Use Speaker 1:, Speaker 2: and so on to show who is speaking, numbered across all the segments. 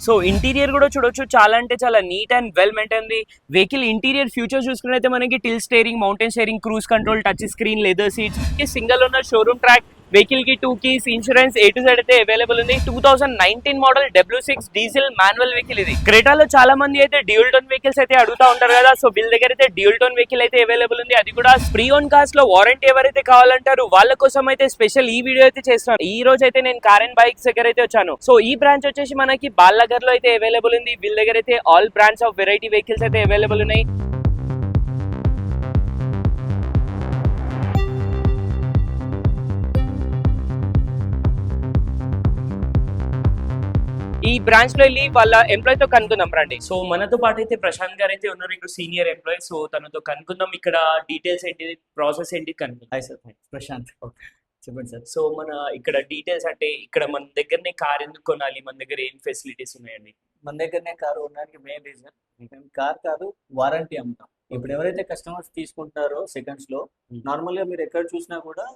Speaker 1: So interior కూడా చూడొచ్చు, చాలా అంటే చాలా నీట్ అండ్ వెల్ మెయింటైన్ ఉంది. వెహికల్ ఇంటీరియర్ ఫ్యూచర్ చూసుకున్నైతే మనకి tilt steering, mounted steering, cruise control, touch screen, leather seats, single owner showroom track. Vehicle కి 2 keys, insurance A to Z అయితే అవైలబుల్ ఉంది. 2019 model W6 diesel manual vehicle ఇది. క్రెటాలో చాలా మంది అయితే డ్యూయల్ టోన్ వెహికల్స్ అయితే అడుగుతా ఉంటారు కదా, సో వీళ్ళ దగ్గర అయితే డ్యూయల్ టోన్ వెహికల్ అయితే అవైలబుల్ ఉంది. అది కూడా ప్రీ ఓన్ కార్స్ లో వారంటీ ఎవరైతే కావాలంటారు వాళ్ళ కోసం అయితే స్పెషల్ ఈ వీడియో అయితే చేస్తున్నాను. ఈ రోజు అయితే నేను కార్ అండ్ బైక్స్ దగ్గర అయితే వచ్చాను. సో ఈ బ్రాంచ్ వచ్చేసి మనకి బాల్నగర్ లో అయితే అవైలబుల్ ఉంది. వీళ్ళ దగ్గర అయితే all brands of variety vehicles అయితే అవైలబుల్ ఉన్నాయి. ఈ బ్రాంచ్ లో వెళ్ళి వాళ్ళ ఎంప్లాయ్ తో కనుక్కుందాం రండి. సో మనతో పాటు అయితే ప్రశాంత్ గారు అయితే ఉన్నారు, ఇక్కడ సీనియర్ ఎంప్లాయ్. సో తనతో కనుక్కుందాం, ఇక్కడ డీటెయిల్స్ ఏంటి, ప్రాసెస్ ఏంటి కనుక్కుందాం.
Speaker 2: Hi sir, Prashant. చెప్పండి సార్.
Speaker 1: సో మన ఇక్కడ డీటెయిల్స్ అంటే ఇక్కడ మన దగ్గరనే కార్ ఎందుకు కొనాలి, మన దగ్గర ఏం ఫెసిలిటీస్ ఉన్నాయండి?
Speaker 2: మన దగ్గరనే కారు ఉండడానికి మెయిన్ రీజన్ మేము కార్ కాదు వారంటీ అమ్ముతాం. ఇప్పుడు ఎవరైతే కస్టమర్స్ తీసుకుంటారో సెకండ్స్ లో నార్మల్ గా మీరు ఎక్కడ చూసినా కూడా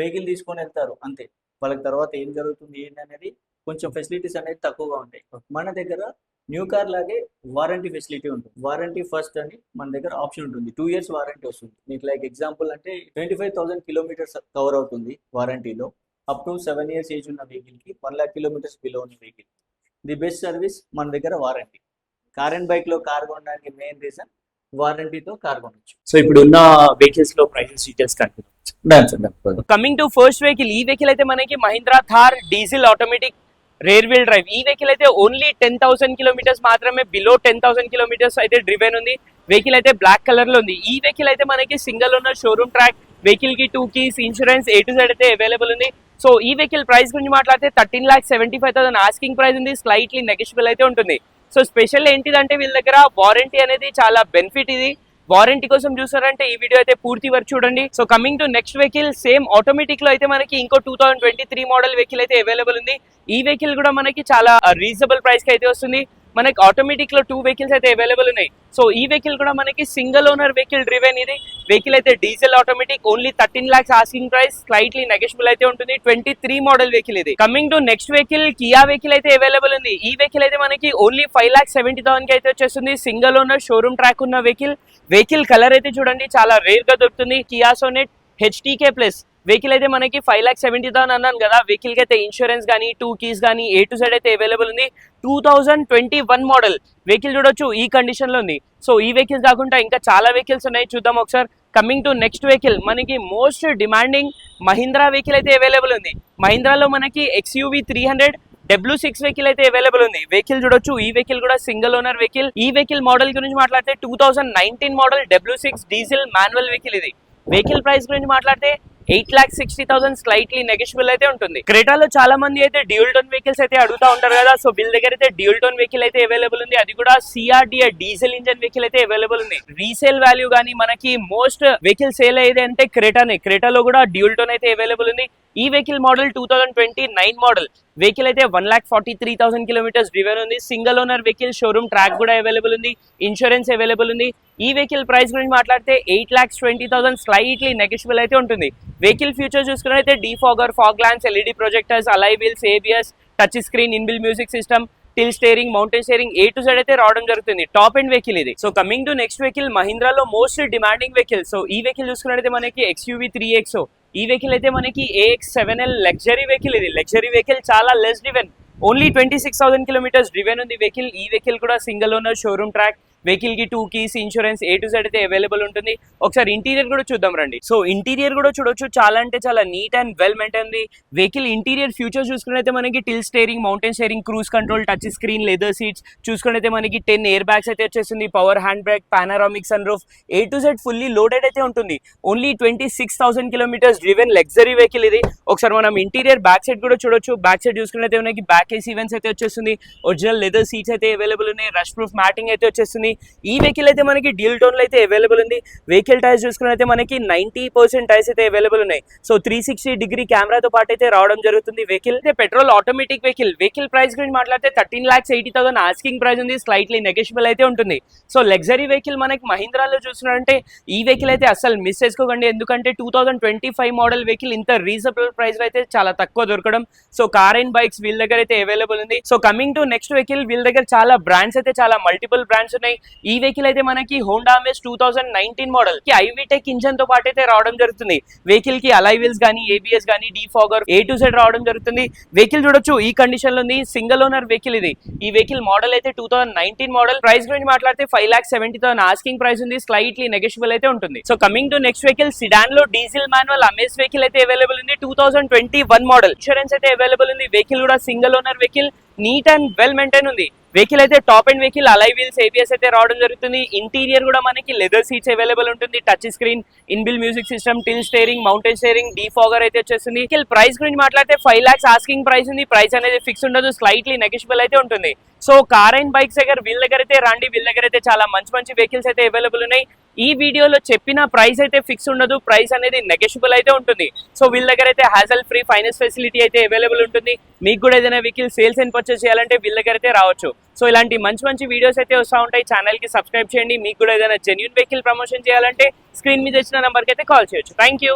Speaker 2: వెహికల్ తీసుకొని వెళ్తారు అంతే. వాళ్ళకి తర్వాత ఏం జరుగుతుంది ఏంటి అనేది కొంచెం ఫెసిలిటీస్ అనేది తక్కువగా ఉంటాయి. మన దగ్గర న్యూ కార్ లాగే వారంటీ ఫెసిలిటీ ఉంటుంది. వారంటీ ఫస్ట్ అని మన దగ్గర ఆప్షన్ ఉంటుంది. 2 years వారంటీ వస్తుంది. మీకు లైక్ ఎగ్జాంపుల్ అంటే 25,000 kilometers కవర్ అవుతుంది వారంటీలో. అప్ టు 7 years ఏజ్ ఉన్న వెహికల్ కి 1 lakh kilometers బిలో ఉన్న వెహికల్ ది బెస్ట్ సర్వీస్ మన దగ్గర వారంటీ. కార్ అండ్ బైక్ లో కార్ కొనడానికి మెయిన్ రీజన్ వారంటీతో కార్ కొనొచ్చు.
Speaker 1: సో ఇప్పుడు ఉన్న వెహికల్స్ లో ప్రైసెస్ డీటెయిల్స్ కనుక్కుందాం. కమింగ్ టు ఫస్ట్ వెహికల్, ఈ వెహికల్ అయితే మనకి Mahindra Thar diesel automatic rear wheel drive. ఈ వెహికల్ అయితే ఓన్లీ 10,000 kilometers మాత్రమే, బిలో 10,000 kilometers అయితే డ్రివెన్ ఉంది. వెహికల్ అయితే బ్లాక్ కలర్ లో ఉంది. ఈ వెహికల్ అయితే మనకి single owner showroom track. Vehicle కి 2 keys, insurance A to Z అయితే అవైలబుల్ ఉంది. సో ఈ వెహికల్ ప్రైస్ గురించి మాట్లాడితే 13,75,000 ఆస్కింగ్ ప్రైస్ ఉంది. స్లైట్లీ నెగోషియబుల్ అయితే ఉంటుంది. సో స్పెషల్ ఏంటిదంటే వీళ్ళ దగ్గర వారంటీ అనేది చాలా బెనిఫిట్. ఇది వారంటీ కోసం చూసారంటే ఈ వీడియో అయితే పూర్తి వరకు చూడండి. So coming to next vehicle, same automatic లో అయితే మనకి ఇంకో 2023 మోడల్ వెహికల్ అయితే అవైలబుల్ ఉంది. ఈ వెహికల్ కూడా మనకి చాలా రీజనబుల్ ప్రైస్ కి అయితే వస్తుంది. మనకి ఆటోమేటిక్ లో 2 vehicles అయితే అవైలబుల్ ఉన్నాయి. సో ఈ వెహికల్ కూడా మనకి సింగిల్ ఓనర్ వెహికల్ డ్రివెన్. ఇది వెహికల్ అయితే diesel automatic, only 13 lakhs asking price, slightly negotiable అయితే ఉంటుంది. 23 మోడల్ వెహికల్ ఇది. Coming to next vehicle, Kia vehicle అయితే అవైలబుల్ ఉంది. ఈ వెహికల్ అయితే మనకి ఓన్లీ 5,70,000 కి అయితే వచ్చేస్తుంది. సింగిల్ ఓనర్ షోరూమ్ ట్రాక్ ఉన్న వెహికల్. వెహికల్ కలర్ అయితే చూడండి చాలా రేర్ గా దొరుకుతుంది. Kia Sonet HTK plus vehicle అయితే మనకి 5,70,000 అన్నాను కదా. వెహికల్ కి అయితే ఇన్సూరెన్స్ కానీ 2 keys కానీ A to Z అయితే అవైలబుల్ ఉంది. 2021 మోడల్ వెహికల్ చూడొచ్చు, ఈ కండిషన్ లో ఉంది. సో ఈ వెహికల్స్ కాకుండా ఇంకా చాలా వెహికల్స్ ఉన్నాయి, చూద్దాం ఒకసారి. కమింగ్ టు నెక్స్ట్ వెహికల్, మనకి మోస్ట్ డిమాండింగ్ మహీంద్రా వెహికల్ అయితే అవైలబుల్ ఉంది. మహీంద్రాలో మనకి XUV 300 W6 వెహికల్ అయితే అవైలబుల్ ఉంది. వెహికల్ చూడొచ్చు, ఈ వెహికల్ కూడా సింగిల్ ఓనర్ వెహికల్. ఈ వెహికల్ మోడల్ గురించి మాట్లాడితే 2019 model W6 diesel manual vehicle ఇది. వెహికల్ ప్రైస్ గురించి మాట్లాడితే 8,60,000 స్లైట్లీ నెగోషియబుల్ అయితే ఉంటుంది. క్రెటాలో చాలా మంది అయితే డ్యూయల్ టోన్ వెహికల్స్ అయితే అడుగుతా ఉంటారు కదా, సో వీళ్ళ దగ్గర అయితే డ్యూయల్ టోన్ వెహికల్ అయితే అవైలబుల్ ఉంది. అది కూడా CRDA డీజిల్ ఇంజన్ వెహికల్ అయితే అవైలబుల్ ఉంది. రీసేల్ వాల్యూ కానీ మనకి మోస్ట్ వెహికల్ సేల్ అయ్యేది అంటే క్రెటానే. క్రెటాలో కూడా డ్యూయల్ టోన్ అయితే అవైలబుల్ ఉంది. ఈ వెహికల్ మోడల్ 2029 మోడల్ వెహికల్ అయితే 1,43,000 kilometers డ్రివెన్ ఉంది. Single owner vehicle, showroom track కూడా అవైలబుల్ ఉంది, ఇన్సూరెన్స్ అవైలబుల్ ఉంది. ఈ వెహికల్ ప్రైస్ గురించి మాట్లాడితే 8,20,000 స్లైట్లీ నెగోషియబుల్ అయితే ఉంటుంది. వెహికల్ ఫ్యూచర్ చూసుకున్నైతే defogger, fog lamps, LED projectors, alloy wheels, ABS, touch screen, inbuilt music system, tilt steering, mounted steering, A to Z అయితే రావడం జరుగుతుంది. టాప్ ఎండ్ వెహికల్ ఇది. So coming to next vehicle, మహీంద్రాలో most demanding vehicle. So ఈ vehicle చూసుకున్నట్లయితే మనకి XUV 3XO. ఈ vehicle అయితే మనకి AX7L లగ్జరీ వెహికల్. ఇది లగ్జరీ వెహికల్, చాలా less driven, only 26,000 kilometers driven ఉంది వెహికల్. ఈ వెహికల్ కూడా single owner showroom track. Vehicle కి 2 keys, insurance A to Z అయితే అవైలబుల్ ఉంటుంది. ఒకసారి ఇంటీరియర్ కూడా చూద్దాం రండి. సో ఇంటీరియర్ కూడా చూడొచ్చు, చాలా అంటే చాలా నీట్ అండ్ వెల్ మెయింటైన్ ఉంది. వెహికల్ ఇంటీరియర్ ఫ్యూచర్ చూసుకున్నైతే మనకి tilt steering, mounted steering, cruise control, touch screen, leather seats చూసుకున్నైతే మనకి 10 air bags అయితే వచ్చేస్తుంది. Power hand brake, panoramic sunroof, A to Z fully loaded అయితే ఉంటుంది. Only 26,000 kilometers driven luxury vehicle ఇది. ఒకసారి మనం ఇంటీరియర్ బ్యాక్ సైడ్ కూడా చూడొచ్చు. బ్యాక్ సైడ్ చూసుకున్నైతే మనకి బ్యాక్ AC ఈవెంట్స్ అయితే వచ్చేస్తుంది. ఒరిజినల్ లెదర్ సీట్స్ అయితే అవైలబుల్ ఉన్నాయి. రష్ ప్రూఫ్ మ్యాటింగ్ అయితే వచ్చేస్తుంది. ఉంటుంది. ఈ వెహికల్ అయితే మనకి డ్యూల్ టోన్ లో అయితే అవైలబుల్ ఉంది. వెహికల్ టైర్స్ చూసుకుని అయితే మనకి 90% టైర్స్ అయితే అవైలబుల్ ఉన్నాయి. సో 360 కెమెరాతో పాటు అయితే రావడం జరుగుతుంది. వెహికల్ అయితే పెట్రోల్ ఆటోమేటిక్ వెహికల్ ప్రైస్ గురించి మాట్లాడితే 13,80,000 ఆస్కింగ్ ప్రైస్ ఉంది. స్లైట్లీ నెగోషియబుల్ అయితే ఉంటుంది. సో లగ్జరీ వెహికల్ మనకి మహీంద్రాలో చూస్తున్నారంటే ఈ వెహికల్ అయితే అసలు మిస్ చేసుకోకండి. ఎందుకంటే 2025 మోడల్ వెహికల్ ఇంత రీజనబుల్ ప్రైస్ లో అయితే చాలా తక్కువ దొరకడం. సో కార్ అండ్ బైక్స్ వీళ్ళ దగ్గర అయితే అవైలబుల్ ఉంది. So coming to next vehicle, వీళ్ళ దగ్గర చాలా బ్రాండ్స్ అయితే చాలా మల్టిపుల్ బ్రాండ్స్ ఉన్నాయి. ఈ వెహికల్ అయితే మనకి హోండా అమేజ్ 2019 మోడల్ కి ఐవిటెక్ ఇంజన్ తో పాటు అయితే రావడం జరుగుతుంది. వెహికల్ కి అలై వీల్స్ గానీ, ఏబిఎస్ గానీ, డీఫాగర్ A to Z రావడం జరుగుతుంది. వెహికల్ చూడొచ్చు ఈ కండిషన్ లో ఉంది. సింగిల్ ఓనర్ వెహికల్ ఇది. ఈ వెహికల్ మోడల్ అయితే 2019 మోడల్. ప్రైస్ గురించి మాట్లాడితే 5,70,000 ఆస్కింగ్ ప్రైస్ ఉంది. స్లైట్లీ నెగోషియబుల్ అయితే ఉంటుంది. So coming to next vehicle, sedan లో డీజిల్ మాన్యువల్ అమేజ్ వెహికల్ అయితే అవైలబుల్ ఉంది. 2021 మోడల్. ఇన్సూరెన్స్ అయితే అవైలబుల్ ఉంది. వెహికల్ కూడా single owner vehicle, neat and well maintain ఉంది. వెహికల్ అయితే top end vehicle, alloy wheels, ABS అయితే రావడం జరుగుతుంది. ఇంటీరియర్ కూడా మనకి లెదర్ సీట్స్ అవైలబుల్ ఉంటుంది. Touch screen, inbuilt music system, tilt steering, mounted steering, defogger అయితే వచ్చేస్తుంది. వెహికల్ ప్రైస్ గురించి మాట్లాడితే 5 lakhs ఆస్కింగ్ ప్రైస్ ఉంది. ప్రైస్ అనేది ఫిక్స్ ఉండదు, స్లైట్లీ నెగోషియబుల్ అయితే ఉంటుంది. సో కార్ అండ్ బైక్స్ దగ్గర వీళ్ళ దగ్గర అయితే రండి. వీళ్ళ దగ్గర అయితే చాలా మంచి వెహికల్స్ అయితే అవైలబుల్ ఉన్నాయి. ఈ వీడియోలో చెప్పిన ప్రైస్ అయితే ఫిక్స్ ఉండదు, ప్రైస్ అనేది నెగోషియబుల్ అయితే ఉంటుంది. సో వీళ్ళ దగ్గర అయితే హ్యాజల్ ఫ్రీ ఫైనాన్స్ ఫెసిలిటీ అయితే అవైలబుల్ ఉంటుంది. మీకు కూడా ఏదైనా వెహికల్ సేల్స్ అండ్ పర్చేస్ చేయాలంటే వీళ్ళ దగ్గర అయితే రావచ్చు. సో ఇలాంటి మంచి వీడియోస్ అయితే వస్తూ ఉంటాయి. ఛానల్ కి సబ్స్క్రైబ్ చేయండి. మీకు కూడా ఏదైనా జెన్యూన్ వెహికల్ ప్రమోషన్ చేయాలంటే స్క్రీన్ మీద ఇచ్చిన నెంబర్కి అయితే కాల్ చేయొచ్చు. Thank you.